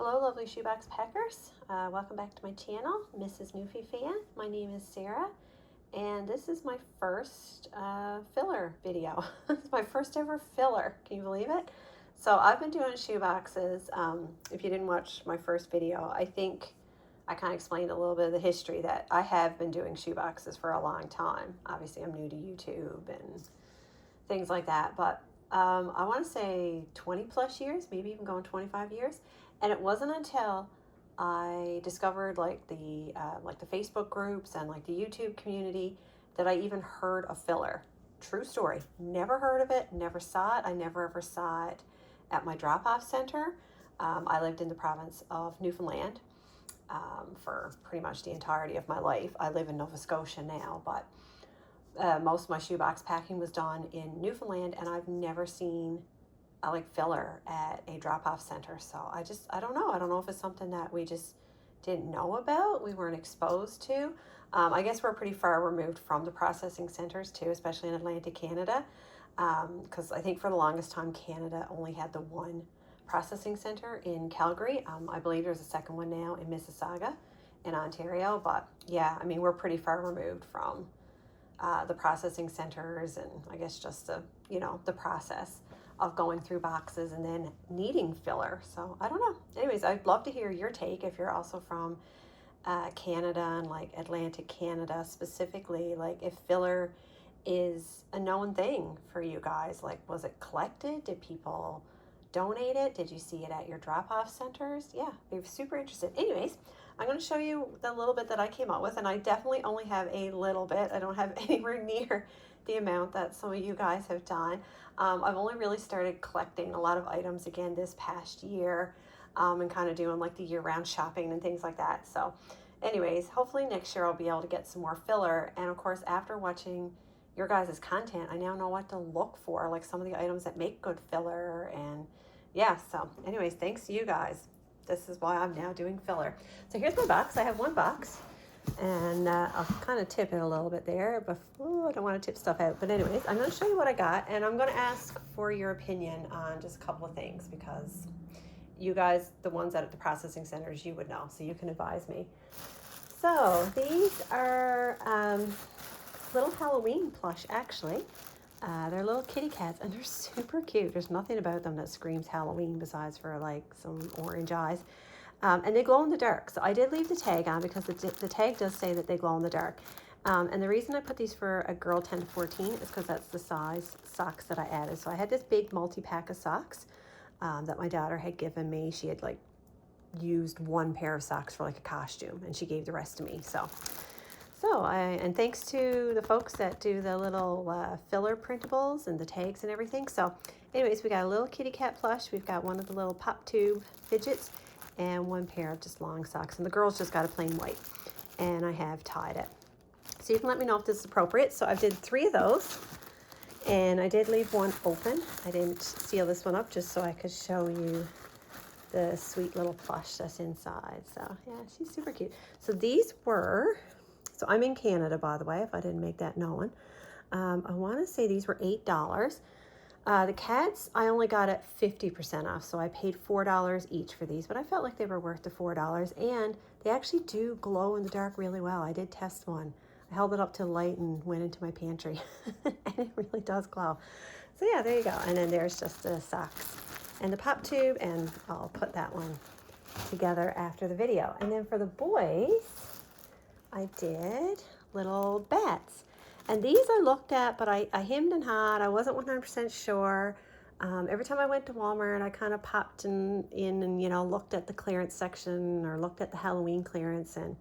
Hello lovely shoebox packers, welcome back to my channel, Mrs. Newfie Fan. My name is Sarah and this is my first filler video. It's my first ever filler, can you believe it? So I've been doing shoeboxes. If you didn't watch my first video, I think I kind of explained a little bit of the history that I have been doing shoeboxes for a long time. Obviously I'm new to YouTube and things like that, but I want to say 20 plus years, maybe even going 25 years. And it wasn't until I discovered like the Facebook groups and like the YouTube community that I even heard of filler. True story. Never heard of it, never saw it. I never ever saw it at my drop-off center. I lived in the province of Newfoundland for pretty much the entirety of my life. I live in Nova Scotia now, but most of my shoebox packing was done in Newfoundland, and I've never seen like filler at a drop-off center. So I don't know if it's something that we just didn't know about, we weren't exposed to. I guess we're pretty far removed from the processing centers too, especially in Atlantic Canada, because I think for the longest time Canada only had the one processing center in Calgary. I believe there's a second one now in Mississauga in Ontario, but yeah, I mean, we're pretty far removed from the processing centers, and I guess just the process of going through boxes and then needing filler. So I don't know. Anyways, I'd love to hear your take if you're also from Canada and like Atlantic Canada specifically, like if filler is a known thing for you guys. Like, was it collected? Did people donate it? Did you see it at your drop-off centers? Yeah, they're super interested. Anyways, I'm going to show you the little bit that I came up with, and I definitely only have a little bit. I don't have anywhere near the amount that some of you guys have done. I've only really started collecting a lot of items again this past year, and kind of doing like the year-round shopping and things like that. So anyways, hopefully next year I'll be able to get some more filler. And of course, after watching your guys' content, I now know what to look for, like some of the items that make good filler. And yeah, so anyways, thanks to you guys. This is why I'm now doing filler. So here's my box. I have one box, and I'll kind of tip it a little bit there, but I don't want to tip stuff out. But anyways, I'm going to show you what I got, and I'm going to ask for your opinion on just a couple of things, because you guys, the ones at the processing centers, you would know, so you can advise me. So these are little Halloween plush, actually. They're little kitty cats, and they're super cute. There's nothing about them that screams Halloween besides for like some orange eyes. And they glow in the dark. So I did leave the tag on because the tag does say that they glow in the dark. And the reason I put these for a girl 10 to 14 is because that's the size socks that I added. So I had this big multi-pack of socks that my daughter had given me. She had like used one pair of socks for like a costume, and she gave the rest to me. And thanks to the folks that do the little filler printables and the tags and everything. So anyways, we got a little kitty cat plush. We've got one of the little pop tube fidgets and one pair of just long socks. And the girls just got a plain white, and I have tied it. So you can let me know if this is appropriate. So I did 3 of those, and I did leave one open. I didn't seal this one up just so I could show you the sweet little plush that's inside. So yeah, she's super cute. So these were... So I'm in Canada, by the way, if I didn't make that known. I want to say these were $8. The cats, I only got at 50% off, so I paid $4 each for these, but I felt like they were worth the $4, and they actually do glow in the dark really well. I did test one. I held it up to light and went into my pantry, and it really does glow. So yeah, there you go. And then there's just the socks and the pop tube, and I'll put that one together after the video. And then for the boys, I did little bats. And these I looked at, but I hemmed and hawed. I wasn't 100% sure. Every time I went to Walmart, I kind of popped in and, looked at the clearance section or looked at the Halloween clearance, and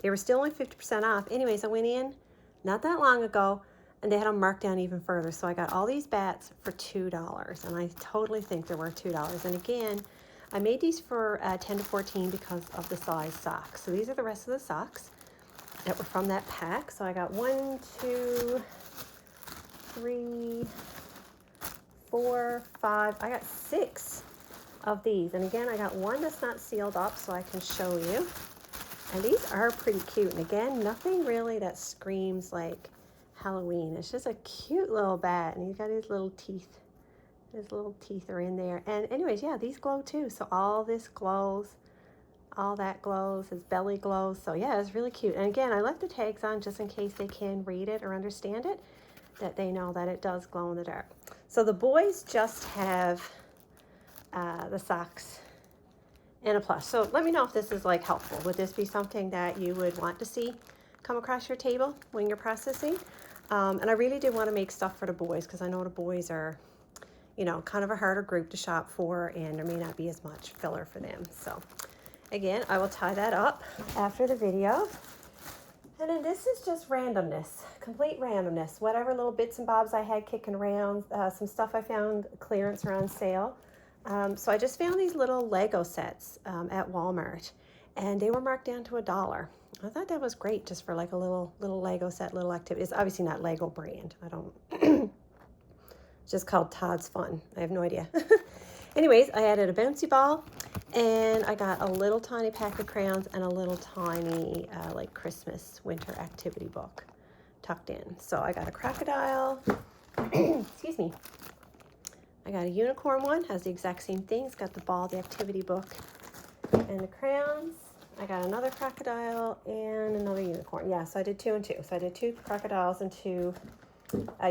they were still only 50% off. Anyways, I went in not that long ago, and they had them marked down even further. So I got all these bats for $2, and I totally think they're worth $2. And again, I made these for 10 to 14 because of the size socks. So these are the rest of the socks that were from that pack. So I got 1, 2, 3, 4, 5. I got 6 of these. And again, I got one that's not sealed up so I can show you. And these are pretty cute. And again, nothing really that screams like Halloween. It's just a cute little bat. And he's got his little teeth. His little teeth are in there. And anyways, yeah, these glow too. So all this glows. all that glows. His belly glows. So yeah, it's really cute. And again, I left the tags on just in case they can read it or understand it, that they know that it does glow in the dark. So the boys just have the socks and a plush. So let me know if this is like helpful. Would this be something that you would want to see come across your table when you're processing? And I really do want to make stuff for the boys because I know the boys are, you know, kind of a harder group to shop for, and there may not be as much filler for them. So again, I will tie that up after the video. And then this is just randomness, complete randomness. Whatever little bits and bobs I had kicking around, some stuff I found clearance or on sale. So I just found these little Lego sets at Walmart, and they were marked down to $1. I thought that was great just for like a little Lego set, little activity. It's obviously not Lego brand. I don't, it's just called Todd's Fun. I have no idea. Anyways, I added a bouncy ball, and I got a little tiny pack of crayons and a little tiny like Christmas winter activity book tucked in. So I got a crocodile, excuse me. I got a unicorn one, has the exact same thing. It's got the ball, the activity book, and the crayons. I got another crocodile and another unicorn. Yeah, so I did 2 and 2. So I did 2 crocodiles and 2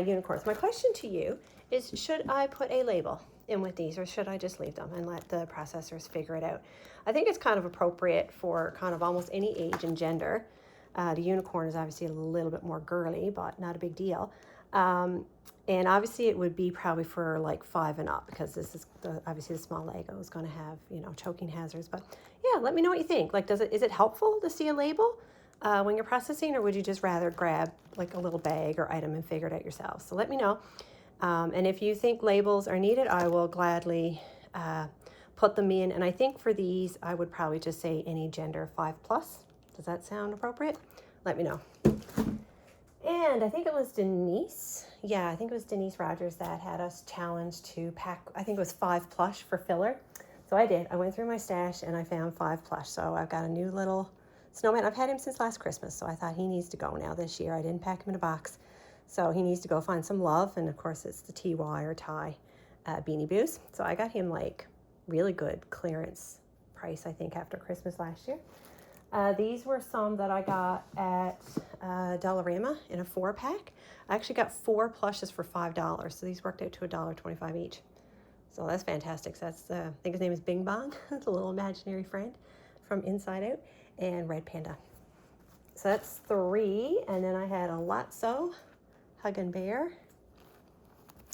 unicorns. My question to you is, should I put a label in with these, or should I just leave them and let the processors figure it out? I think it's kind of appropriate for kind of almost any age and gender. The unicorn is obviously a little bit more girly, but not a big deal. And obviously it would be probably for like 5 and up, because this is obviously the small Lego is going to have, you know, choking hazards. But yeah, let me know what you think. Like, is it helpful to see a label when you're processing, or would you just rather grab like a little bag or item and figure it out yourself? So let me know. And if you think labels are needed, I will gladly put them in. And I think for these, I would probably just say any gender 5+. Does that sound appropriate? Let me know. And I think it was Denise. Yeah, I think it was Denise Rogers that had us challenged to pack, I think it was 5 plush for filler. So I did. I went through my stash and I found 5 plush. So I've got a new little snowman. I've had him since last Christmas, so I thought he needs to go now this year. I didn't pack him in a box. So he needs to go find some love. And of course, it's the TY or Tie Beanie Boos. So I got him like really good clearance price, I think, after Christmas last year. These were some that I got at Dollarama in a 4-pack. I actually got 4 plushes for $5, so these worked out to $1.25 each. So that's fantastic. So that's I think his name is Bing Bong. It's a little imaginary friend from Inside Out, and Red Panda. So that's 3, and then I had a Lotso, Hug and Bear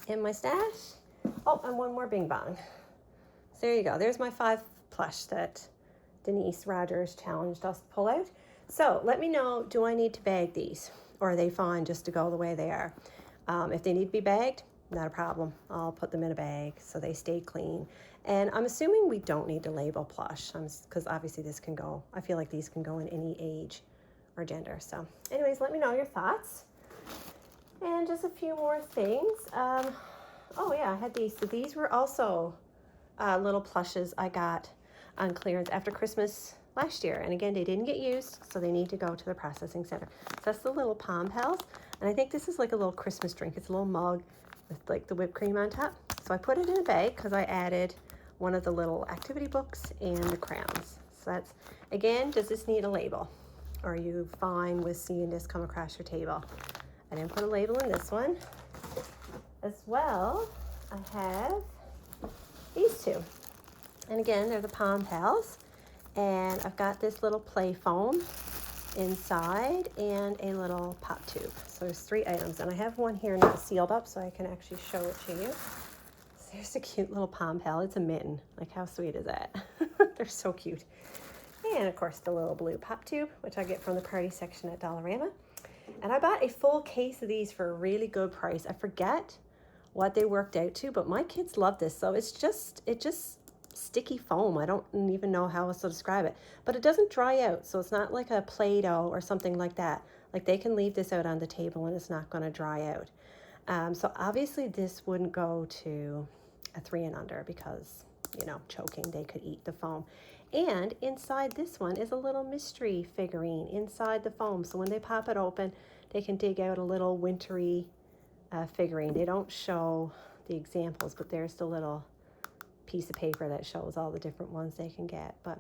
in my stash. Oh, and 1 more Bing Bong. So there you go. There's my 5 plush that Denise Rogers challenged us to pull out. So let me know, do I need to bag these, or are they fine just to go the way they are? If they need to be bagged, not a problem. I'll put them in a bag so they stay clean. And I'm assuming we don't need to label plush, because obviously this can go, I feel like these can go in any age or gender. So anyways, let me know your thoughts. And just a few more things. Oh yeah, I had these. So these were also little plushes I got on clearance after Christmas last year. And again, they didn't get used, so they need to go to the processing center. So that's the little Palm Pals. And I think this is like a little Christmas drink. It's a little mug with like the whipped cream on top. So I put it in a bag because I added one of the little activity books and the crowns. So that's, again, does this need a label? Or are you fine with seeing this come across your table? I didn't put a label in this one. As well, I have these 2. And again, they're the Palm Pals. And I've got this little play foam inside and a little pop tube. So there's 3 items. And I have one here not sealed up so I can actually show it to you. So there's a cute little Palm Pal. It's a mitten. Like, how sweet is that? They're so cute. And of course, the little blue pop tube, which I get from the party section at Dollarama. And I bought a full case of these for a really good price. I forget what they worked out to, but my kids love this. So it just sticky foam. I don't even know how else to describe it, but it doesn't dry out. So it's not like a Play-Doh or something like that. Like, they can leave this out on the table and it's not going to dry out. So obviously this wouldn't go to a 3 and under because, you know, choking, they could eat the foam. And inside this one is a little mystery figurine inside the foam. So when they pop it open, they can dig out a little wintry figurine. They don't show the examples, but there's the little piece of paper that shows all the different ones they can get. But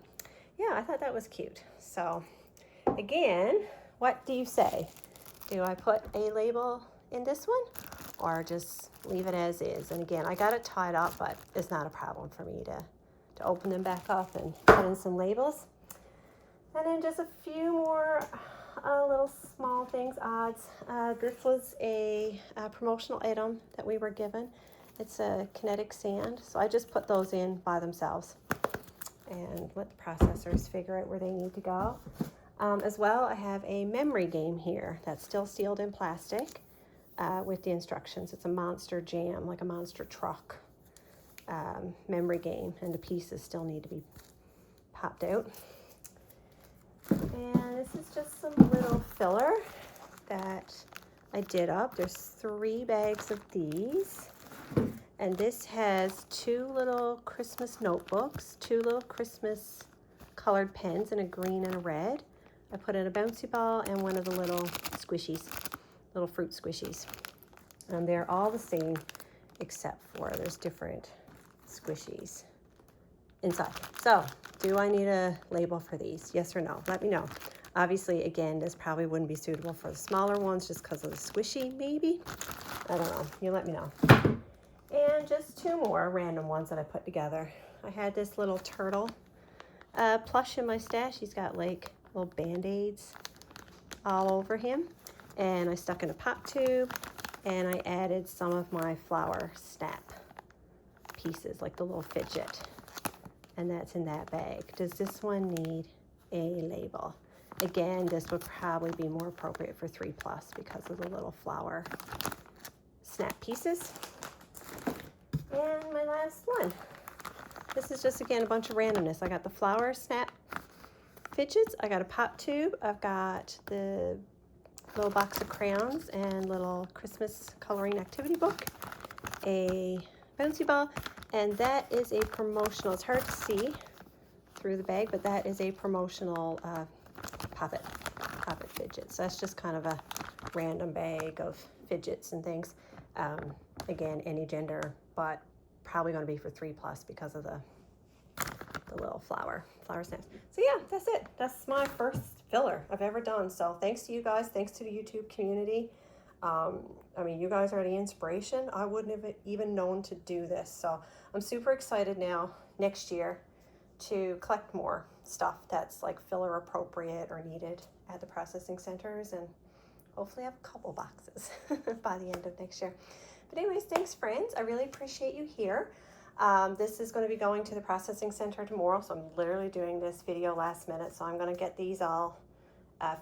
yeah, I thought that was cute. So again, what do you say? Do I put a label in this one or just leave it as is? And again, I got it tied up, but it's not a problem for me to open them back up and put in some labels. And then just a few more little small things, odds. This was a promotional item that we were given. It's a kinetic sand, so I just put those in by themselves and let the processors figure out where they need to go. As well, I have a memory game here that's still sealed in plastic with the instructions. It's a monster jam, like a monster truck memory game, and the pieces still need to be popped out. And this is just some little filler that I did up. There's 3 bags of these. And this has 2 little Christmas notebooks, 2 little Christmas colored pens in a green and a red. I put in a bouncy ball and one of the little squishies, little fruit squishies. And they're all the same except for there's different squishies inside. So, do I need a label for these? Yes or no? Let me know. Obviously, again, this probably wouldn't be suitable for the smaller ones just because of the squishy, maybe. I don't know. You let me know. And just 2 more random ones that I put together. I had this little turtle plush in my stash. He's got like little band-aids all over him. And I stuck in a pop tube and I added some of my flower snap pieces, like the little fidget. And that's in that bag. Does this one need a label? Again, this would probably be more appropriate for 3+ because of the little flower snap pieces. And my last one. This is just, again, a bunch of randomness. I got the flower snap fidgets. I got a pop tube. I've got the little box of crayons and little Christmas coloring activity book, a bouncy ball, and that is a promotional, it's hard to see through the bag, but that is a promotional Pop It fidget. So that's just kind of a random bag of fidgets and things. Again, any gender, but probably going to be for 3+ because of the little flower snaps. So yeah, that's it. That's my first filler I've ever done. So thanks to you guys, thanks to the YouTube community. I mean, you guys are the inspiration. I wouldn't have even known to do this. So I'm super excited now next year to collect more stuff that's like filler appropriate or needed at the processing centers, and hopefully have a couple boxes by the end of next year. But anyways, thanks friends. I really appreciate you here. This is going to be going to the processing center tomorrow, so I'm literally doing this video last minute. So I'm going to get these all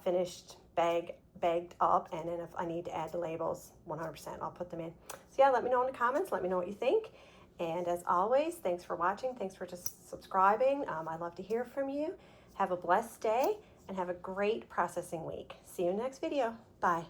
finished, bagged up, and then if I need to add the labels, 100% I'll put them in. So yeah, let me know in the comments. Let me know what you think. And as always, thanks for watching. Thanks for just subscribing. I love to hear from you. Have a blessed day and have a great processing week. See you in the next video. Bye.